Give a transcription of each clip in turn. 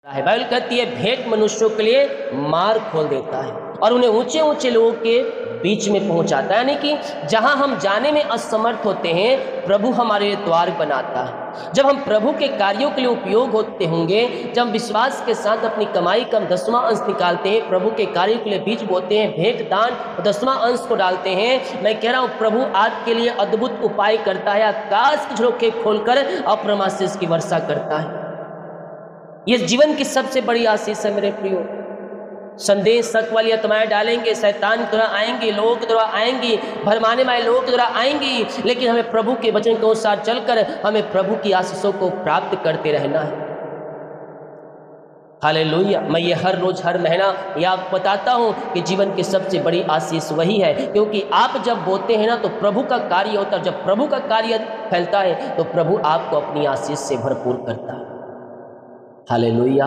है। बाइबल कहती है भेंट मनुष्यों के लिए मार्ग खोल देता है और उन्हें ऊंचे ऊंचे लोगों के बीच में पहुंचाता है। यानी कि जहां हम जाने में असमर्थ होते हैं, प्रभु हमारे लिए द्वार बनाता है। जब हम प्रभु के कार्यों के लिए उपयोग होते होंगे, जब हम विश्वास के साथ अपनी कमाई का 10वां अंश निकालते हैं, प्रभु के कार्यों के लिए बीज बोते हैं, भेंट दान 10वां अंश को डालते हैं, मैं कह रहा हूं प्रभु आपके लिए अद्भुत उपाय करता है। आकाश के झरोखे खोलकर अप्रम आशीष की वर्षा करता है। ये जीवन की सबसे बड़ी आशीष है मेरे प्रियो। संदेश शक वाली आत्माएं डालेंगे, शैतान की तरह आएंगी, लोगों की तरह आएंगी, भरमाने वाले लोगों की तरह आएंगी, लेकिन हमें प्रभु के वचन के अनुसार चलकर हमें प्रभु की आशीषों को प्राप्त करते रहना है। हालेलुया। मैं ये हर रोज हर महीना या बताता हूँ कि जीवन की सबसे बड़ी आशीष वही है, क्योंकि आप जब बोते हैं ना तो प्रभु का कार्य होता है। जब प्रभु का कार्य फैलता है तो प्रभु आपको अपनी आशीष से भरपूर करता है। हालेलुया।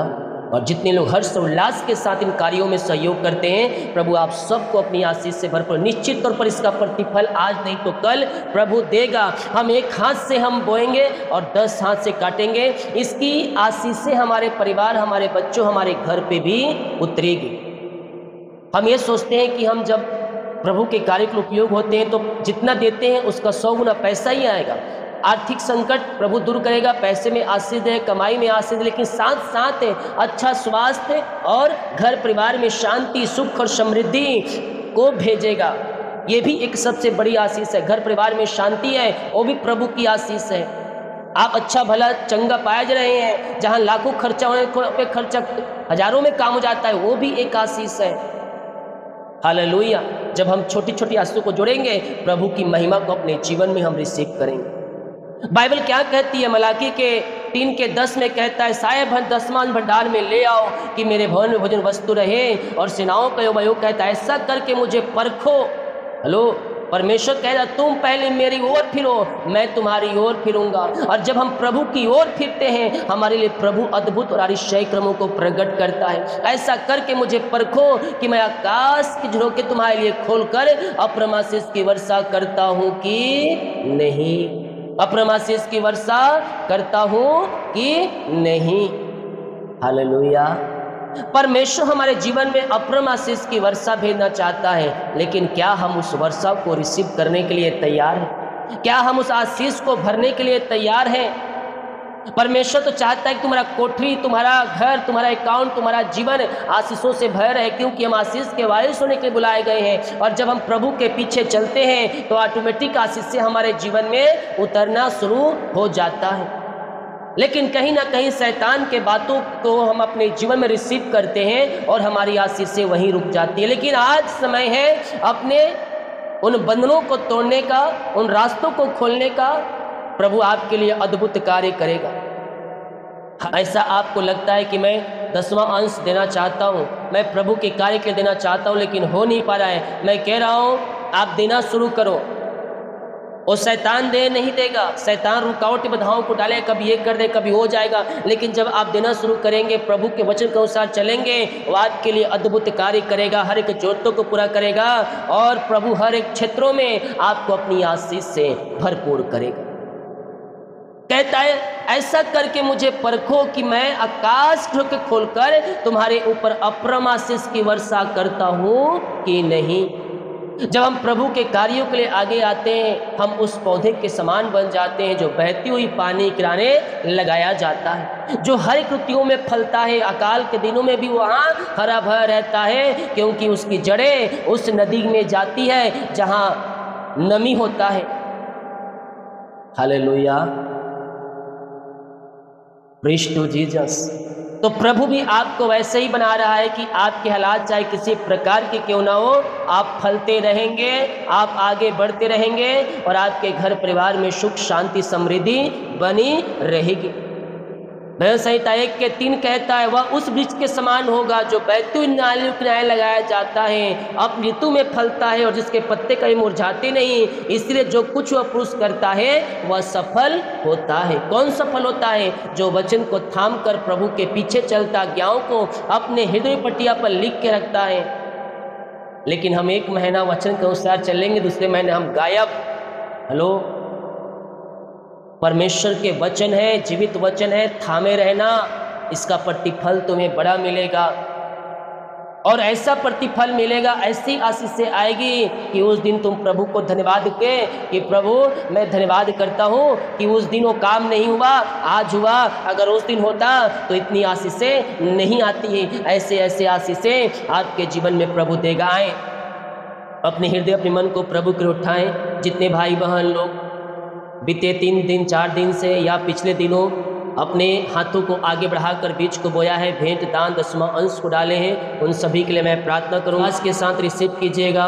और जितने लोग हर्ष और उल्लास के साथ इन कार्यों में सहयोग करते हैं, प्रभु आप सबको अपनी आशीष से भरपूर, निश्चित तौर पर इसका प्रतिफल आज नहीं तो कल प्रभु देगा। हम एक हाथ से हम बोएंगे और 10 हाथ से काटेंगे। इसकी आशीष से हमारे परिवार, हमारे बच्चों, हमारे घर पे भी उतरेगी। हम ये सोचते हैं कि हम जब प्रभु के कार्य के उपयोग होते हैं तो जितना देते हैं उसका 100 गुना पैसा ही आएगा। आर्थिक संकट प्रभु दूर करेगा, पैसे में आशीष है, कमाई में आशीष है, लेकिन साथ साथ अच्छा स्वास्थ्य और घर परिवार में शांति, सुख और समृद्धि को भेजेगा। ये भी एक सबसे बड़ी आशीष है। घर परिवार में शांति है, वो भी प्रभु की आशीष है। आप अच्छा भला चंगा पाए जा रहे हैं, जहाँ लाखों खर्चा होने पे खर्चा हजारों में काम हो जाता है, वो भी एक आशीष है। हालेलुया। जब हम छोटी छोटी आशीषों को जोड़ेंगे, प्रभु की महिमा को अपने जीवन में हम रिसीव करेंगे। बाइबल क्या कहती है? मलाकी के 3:10 में कहता है, साय भर 10वां भंडार में ले आओ कि मेरे भवन में भोजन वस्तु रहे। और सेनाओं का यहोवा कहता है, ऐसा करके मुझे परखो। हेलो, परमेश्वर कह रहा तुम पहले मेरी ओर फिरो, मैं तुम्हारी ओर फिरूंगा। और जब हम प्रभु की ओर फिरते हैं, हमारे लिए प्रभु अद्भुत और आश्चर्य क्रमों को प्रकट करता है। ऐसा करके मुझे परखो कि मैं आकाश के झरोखे तुम्हारे लिए खोलकर अप्रम आशीष की वर्षा करता हूँ कि नहीं। अप्रम आशीष की वर्षा करता हूं कि नहीं। हालेलुया। परमेश्वर हमारे जीवन में अप्रम आशीष की वर्षा भेजना चाहता है, लेकिन क्या हम उस वर्षा को रिसीव करने के लिए तैयार हैं? क्या हम उस आशीष को भरने के लिए तैयार हैं? परमेश्वर तो चाहता है कि तुम्हारा कोठरी, तुम्हारा घर, तुम्हारा अकाउंट, तुम्हारा जीवन आशीषों से भर है, क्योंकि हम आशीष के वारिस होने के लिए बुलाए गए हैं। और जब हम प्रभु के पीछे चलते हैं तो ऑटोमेटिक आशीष से हमारे जीवन में उतरना शुरू हो जाता है। लेकिन कहीं ना कहीं शैतान के बातों को हम अपने जीवन में रिसीव करते हैं और हमारी आशीष से वहीं रुक जाती है। लेकिन आज समय है अपने उन बंधनों को तोड़ने का, उन रास्तों को खोलने का। प्रभु आपके लिए अद्भुत कार्य करेगा। ऐसा आपको लगता है कि मैं 10वां अंश देना चाहता हूँ, मैं प्रभु के कार्य के लिए देना चाहता हूँ, लेकिन हो नहीं पा रहा है। मैं कह रहा हूँ आप देना शुरू करो। और शैतान दे नहीं देगा, शैतान रुकावट बाधाओं को डाले, कभी ये कर दे, कभी हो जाएगा। लेकिन जब आप देना शुरू करेंगे, प्रभु के वचन के अनुसार चलेंगे, वो आपके लिए अद्भुत कार्य करेगा, हर एक जरूरतों को पूरा करेगा और प्रभु हर एक क्षेत्रों में आपको अपनी आशीष से भरपूर करेगा। कहता है ऐसा करके मुझे परखो कि मैं आकाश ढक खोलकर तुम्हारे ऊपर अप्रम आशीष की वर्षा करता हूँ कि नहीं। जब हम प्रभु के कार्यों के लिए आगे आते हैं, हम उस पौधे के समान बन जाते हैं जो बहती हुई पानी किनारे लगाया जाता है, जो हर एक ऋतुओं में फलता है। अकाल के दिनों में भी वहाँ हरा भरा रहता है, क्योंकि उसकी जड़ें उस नदी में जाती है जहाँ नमी होता है। हालेलुया। Praise to Jesus. तो प्रभु भी आपको वैसे ही बना रहा है कि आपके हालात चाहे किसी प्रकार के क्यों ना हो, आप फलते रहेंगे, आप आगे बढ़ते रहेंगे और आपके घर परिवार में सुख शांति समृद्धि बनी रहेगी। भजन संहिता 1:3 कहता है, वह उस वृक्ष के समान होगा जो बहती हुई नालियों के किनारे लगाया जाता है, अब ऋतु में फलता है और जिसके पत्ते कभी मुरझाते नहीं। इसलिए जो कुछ वह पुरुष करता है वह सफल होता है। कौन सफल होता है? जो वचन को थाम कर प्रभु के पीछे चलता, ज्ञाओं को अपने हृदय पटिया पर लिख के रखता है। लेकिन हम एक महीना वचन के अनुसार चलेंगे, दूसरे महीने हम गायब। हेलो, परमेश्वर के वचन है, जीवित वचन है, थामे रहना। इसका प्रतिफल तुम्हें बड़ा मिलेगा और ऐसा प्रतिफल मिलेगा, ऐसी आशीष से आएगी कि उस दिन तुम प्रभु को धन्यवाद के कि प्रभु मैं धन्यवाद करता हूँ कि उस दिन वो काम नहीं हुआ, आज हुआ, अगर उस दिन होता तो इतनी आशीषें नहीं आती है। ऐसे ऐसे आशीषें आपके जीवन में प्रभु देगा। आए अपने हृदय अपने मन को प्रभु के उठाएं। जितने भाई बहन लोग बीते 3 दिन 4 दिन से या पिछले दिनों अपने हाथों को आगे बढ़ाकर बीज को बोया है, भेंट दान 10वां अंश को डाले हैं, उन सभी के लिए मैं प्रार्थना करूँगा। आज के साथ रिसीव कीजिएगा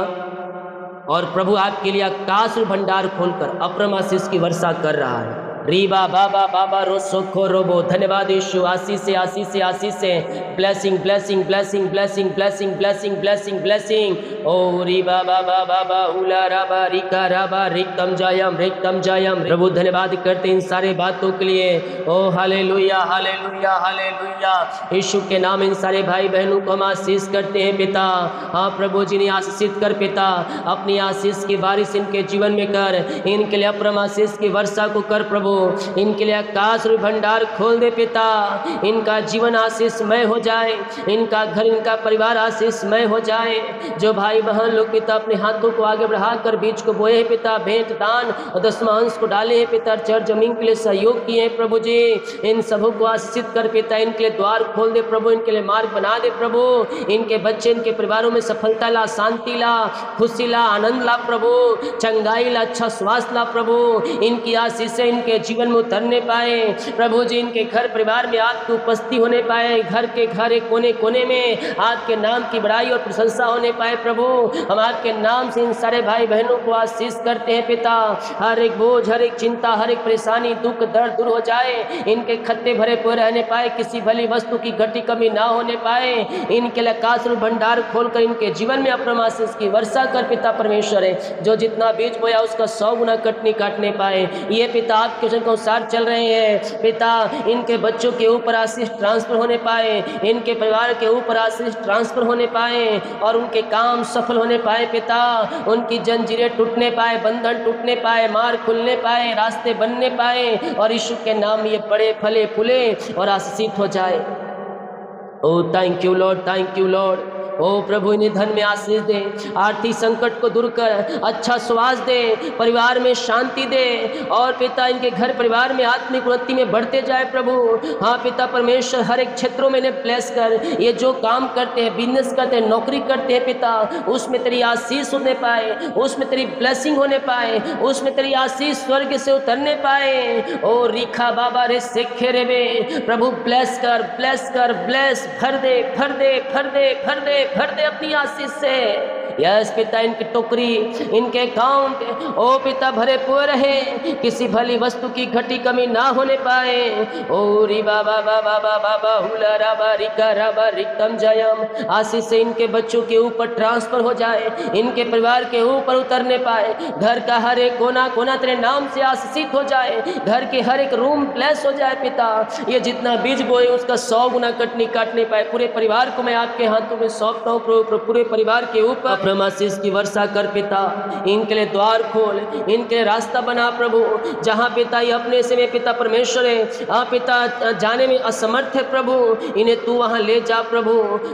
और प्रभु आपके लिए आकाश भंडार खोलकर अपरम आशीष की वर्षा कर रहा है। रीबा बाबा बाबा रो सोखो रोबो। धन्यवाद यीशु। आशीष से आशीष से आशीष से blessing blessing blessing blessing blessing blessing blessing blessing. ओ रीबा बाबा बाबा उला राबा रिका राबा रिक्तम जयम। प्रभु धन्यवाद करते इन सारे बातों के लिए। ओ हालेलुया हालेलुया हालेलुया। यीशु के नाम इन सारे भाई बहनों को हम आशीष करते हैं पिता। हाँ प्रभु जी ने आशीषित कर पिता, अपनी आशीष की बारिश इनके जीवन में कर, इनके लिए अपरम आशीष की वर्षा को कर प्रभु, इनके लिए आकाश भंडार खोल दे पिता। इनका जीवन आशीषमय हो जाए, इनका घर इनका परिवार आशीषमय हो जाए। जो भाई बहन लोग पिता अपने हाथों को आगे बढ़ाकर बीज को बोए हैं पिता, भेंट दान और 10वां अंश को डाले हैं पिता, चर्च जमीन के लिए सहयोग किए हैं प्रभु जी, इन सबों को आशीषित कर पिता। इनके लिए द्वार खोल दे प्रभु, इनके लिए मार्ग बना दे प्रभु। इनके बच्चे इनके परिवारों में सफलता ला, शांति ला, खुशी ला, आनंद ला प्रभु, चंगाई ला, अच्छा स्वास्थ्य ला प्रभु। इनकी आशीष से इनके जीवन में उतरने पाए प्रभु जी। इनके घर परिवार में आपकी उपस्थिति होने पाए, घर के घर एक कोने कोने में आपके नाम की बड़ाई और प्रशंसा होने पाए प्रभु। हम आपके नाम से इन सारे भाई बहनों को आशीष करते हैं पिता। हर एक बोझ, हर एक चिंता, हर एक परेशानी, दुख दर्द दूर हो जाए। इनके खत्ते भरे हुए रहने पाए, किसी भली वस्तु की घटी कमी ना होने पाए। इनके लिए आकाश भंडार खोलकर इनके जीवन में अपरम आशीष की वर्षा कर पिता परमेश्वर है। जो जितना बीज बोया उसका 100 गुना कटनी काटने पाए। ये पिता आपके वचन के अनुसार चल रहे हैं पिता। इनके बच्चों के ऊपर आशीष ट्रांसफर होने पाए, इनके परिवार के ऊपर आशीष ट्रांसफर होने पाए और उनके काम सफल होने पाए पिता। उनकी जंजीरें टूटने पाए, बंधन टूटने पाए, मार्ग खुलने पाए, रास्ते बनने पाए और यीशु के नाम ये बड़े फले फूले और आशीषित हो जाए। ओ thank you Lord, thank you Lord. ओ प्रभु इन्हें धन में आशीष दे, आर्थिक संकट को दूर कर, अच्छा स्वास्थ्य दे, परिवार में शांति दे और पिता इनके घर परिवार में आत्मिक उन्नति में बढ़ते जाए प्रभु। हाँ पिता परमेश्वर, हर एक क्षेत्रों में इन्हें ब्लेस कर। ये जो काम करते हैं, बिजनेस करते हैं, नौकरी करते हैं पिता, उसमें तेरी आशीष होने पाए, उसमें तेरी ब्लेसिंग होने पाए, उसमें तेरी आशीष स्वर्ग से उतरने पाए। ओ रिखा बाबा रे सेखे रे बे। प्रभु ब्लेस कर, ब्लेस कर, ब्लेस भर दे भर दे भर दे भर दे भर दे अपनी आशीष से। यस पिता, इनकी टोकरी, इनके अकाउंट ओ पिता भरे पूरे रहे, किसी भली वस्तु की घटी कमी ना होने पाए। ओ री बाबा बाबा बाबा हुला राबा रिका राबा रिक्तम जयम। आशीष से इनके बच्चों के ऊपर ट्रांसफर हो जाए, इनके परिवार के ऊपर उतरने पाए। घर का हर एक कोना कोना तेरे नाम से आशीषित हो जाए, घर के हर एक रूम ब्लेस हो जाए पिता। ये जितना बीज बोए उसका 100 गुना कटनी काटने पाए। पूरे परिवार को मैं आपके हाथों में सौंपता हूँ, पूरे परिवार के ऊपर आशीष की वर्षा कर पिता। इनके लिए द्वार खोल, इनके लिए रास्ता बना प्रभु। जहाँ पिता ये अपने से में पिता परमेश्वर है, हाँ पिता जाने में असमर्थ है प्रभु, इन्हें तू वहाँ ले जा प्रभु,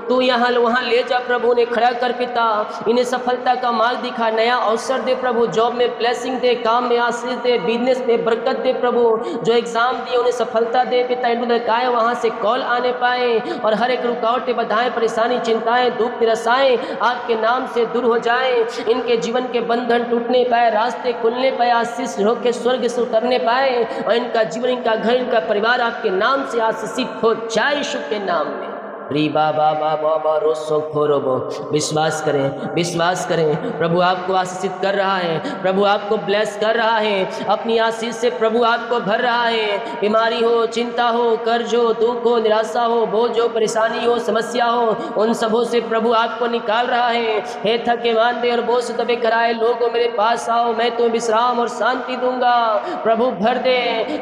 तू यहाँ वहाँ ले जा प्रभु। उन्हें खड़ा कर पिता, इन्हें सफलता का मार्ग दिखा, नया अवसर दे प्रभु। जॉब में ब्लेसिंग दे, काम में आशीष दे, बिजनेस में बरकत दे प्रभु। जो एग्जाम दिए उन्हें सफलता दे पिता। इन्होंने कहा वहाँ से कॉल आने पाए और हर एक रुकावटें, बाधाएं, परेशानी, चिंताएं, दुख, निराशाएं आपके नाम से दूर हो जाए। इनके जीवन के बंधन टूटने पाए, रास्ते खुलने पाए, आशीष होकर स्वर्ग से उतरने पाए और इनका जीवन, इनका घर, इनका परिवार आपके नाम से आशीषित हो जाए यीशु के नाम में। री बाबा बाबा बा रोसो खोरोबो। विश्वास करें, विश्वास करें, प्रभु आपको आशीषित कर रहा है, प्रभु आपको ब्लेस कर रहा है। अपनी आशीष से प्रभु आपको भर रहा है। बीमारी हो, चिंता हो, कर्ज हो, दुख हो, निराशा हो, बोझ हो, परेशानी हो, समस्या हो, उन सबों से प्रभु आपको निकाल रहा है। हे थके मांदे और बोझ दबे कराए लोगों, मेरे पास आओ, मैं तुम्हें विश्राम और शांति दूंगा। प्रभु भर दे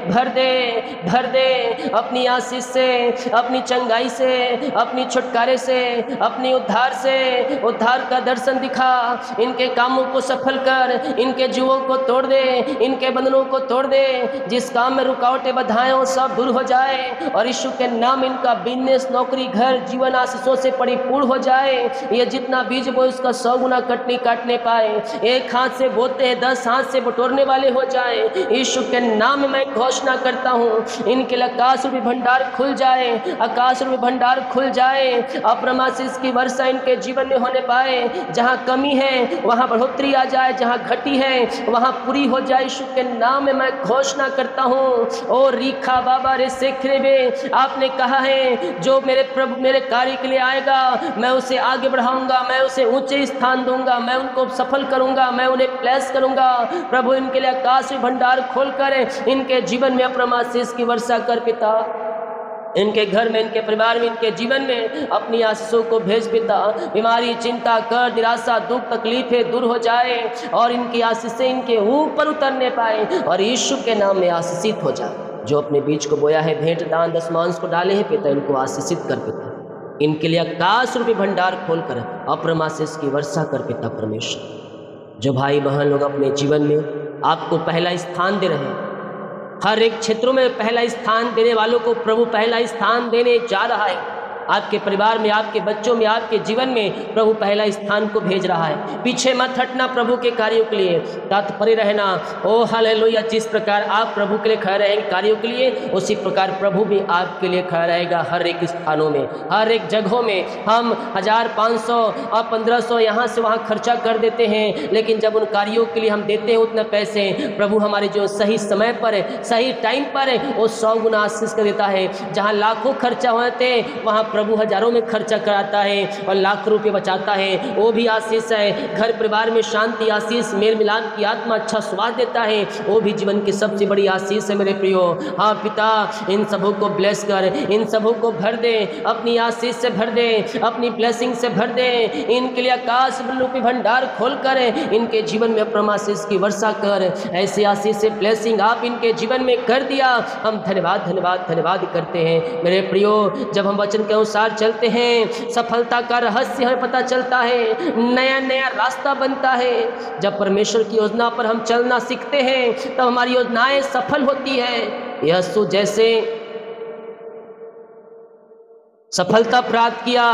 भर दे भर दे अपनी आशीष से, अपनी चंगाई से, अपनी छुटकारे से, अपनी उद्धार से, उद्धार का दर्शन दिखा। इनके कामों को सफल कर, इनके जुओं को तोड़ दे, इनके बंधनों को तोड़ दे। जिस काम में रुकावटें बाधाएं हो सब दूर हो जाए और यीशु के नाम इनका बिजनेस, नौकरी, घर, जीवन आशीषों से परिपूर्ण हो जाए। ये जितना बीज बोए उसका 100 गुना काटने पाए। एक हाथ से बोते हैं 10 हाथ से बटोरने वाले हो जाए। यीशु के नाम में मैं घोषणा करता हूँ, इनके लिए आकाश रूपी भंडार खुल जाए, आकाश रूपी भंडार खुल जाए। अप्रमाशीष की वर्षा इनके जीवन में होने पाए। जहाँ कमी है वहाँ बढ़ोतरी आ जाए, जहाँ घटी है वहाँ पूरी हो जाए। यीशु के नाम में मैं घोषणा करता हूँ। ओ रीखा बाबा रे सेखरे बे, आपने कहा है जो मेरे प्रभु मेरे कार्य के लिए आएगा मैं उसे आगे बढ़ाऊंगा, मैं उसे ऊंचे स्थान दूंगा, मैं उनको सफल करूंगा, मैं उन्हें प्लेस करूंगा। प्रभु इनके लिए आकाश में भंडार खोल कर इनके जीवन में अप्रमाशीष की वर्षा कर पिता। इनके घर में, इनके परिवार में, इनके जीवन में अपनी आशीषों को भेज पिता। बीमारी, चिंता, कर, निराशा, दुख, तकलीफें दूर हो जाए और इनकी आशीषें इनके ऊपर उतरने पाए और यीशु के नाम में आशीषित हो जाए। जो अपने बीज को बोया है, भेंट, दान, दशमांश को डाले हैं पिता, इनको आशीषित कर पिता। इनके लिए आकाश रूपी भंडार खोलकर अप्रमाशीष की वर्षा कर पिता परमेश्वर। जो भाई बहन लोग अपने जीवन में आपको पहला स्थान दे रहे हैं, हर एक क्षेत्रों में पहला स्थान देने वालों को प्रभु पहला स्थान देने जा रहा है। आपके परिवार में, आपके बच्चों में, आपके जीवन में प्रभु पहला स्थान को भेज रहा है। पीछे मत हटना प्रभु के कार्यों के लिए, तत्पर रहना। ओ हालेलुया, जिस प्रकार आप प्रभु के लिए खड़े रहेंगे कार्यों के लिए, उसी प्रकार प्रभु भी आपके लिए खड़ा रहेगा। हर एक स्थानों में, हर एक जगहों में हम 1000, 500 और 1500 यहाँ से वहाँ खर्चा कर देते हैं, लेकिन जब उन कार्यों के लिए हम देते हैं उतने पैसे, प्रभु हमारे जो सही समय पर, सही टाइम पर वो 100 गुना आशीष कर देता है। जहाँ लाखों खर्चा होते वहाँ प्रभु हजारों में खर्चा कराता है और लाख रुपए बचाता है। वो भी आशीष है। घर परिवार में शांति, आशीष, मेल मिलाप की आत्मा, अच्छा स्वाद देता है, वो भी जीवन की सबसे बड़ी आशीष है मेरे प्रियो। हाँ पिता, इन सबों को ब्लेस कर, इन सबों को भर दे, अपनी आशीष से भर दे, अपनी ब्लेसिंग से भर दे। इनके लिए आकाश रूपी भंडार खोल कर इनके जीवन में अप्रमाशीष की वर्षा कर। ऐसी आशीष से ब्लेसिंग आप इनके जीवन में कर दिया, हम धन्यवाद धन्यवाद धन्यवाद करते हैं मेरे प्रियो। जब हम वचन के अनुसार चलते हैं, सफलता का रहस्य हमें पता चलता है, नया नया रास्ता बनता है। जब परमेश्वर की योजना पर हम चलना सीखते हैं तब हमारी योजनाएं सफल होती है। यीशु जैसे सफलता प्राप्त किया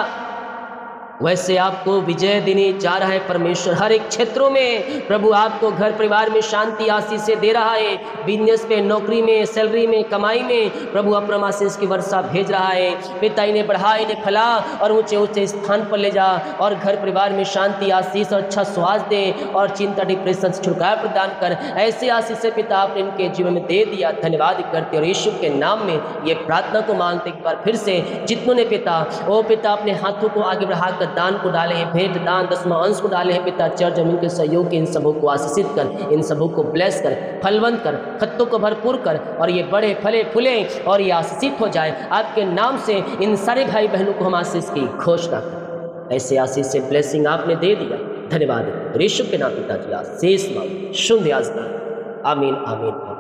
वैसे आपको विजय देने जा रहा है परमेश्वर। हर एक क्षेत्रों में प्रभु आपको घर परिवार में शांति, आशीष से दे रहा है। बिजनेस पे, नौकरी में, सैलरी में, कमाई में प्रभु अप्रमाशीष की वर्षा भेज रहा है। पिता इन्हें बढ़ा, इन्हें फैला और ऊंचे ऊंचे स्थान पर ले जा और घर परिवार में शांति, आशीष और अच्छा स्वास्थ्य दे और चिंता, डिप्रेशन से छुटकारा प्रदान कर। ऐसे आशीष से पिता आपने इनके जीवन में दे दिया, धन्यवाद करते और यीशु के नाम में ये प्रार्थना को मांगते एक बार फिर से। जितनों ने पिता अपने हाथों को आगे बढ़ाकर दान को डाले हैं, भेंट, दान, दशमांश को डाले हैं पिता, चर्च जमीन के सहयोग के इन सबों को आशीषित कर, इन सबों को ब्लेस कर, फलवंत कर, खत्तों को भरपूर कर और ये बड़े फले फूले और ये आशीषित हो जाए। आपके नाम से इन सारे भाई बहनों को हम आशीष की घोषणा कर। ऐसे आशीष से ब्लेसिंग आपने दे दिया, धन्यवाद। यीशु के नाम पिता जी आशीष मांग, शुद्ध आस्था। आमीन आमीन।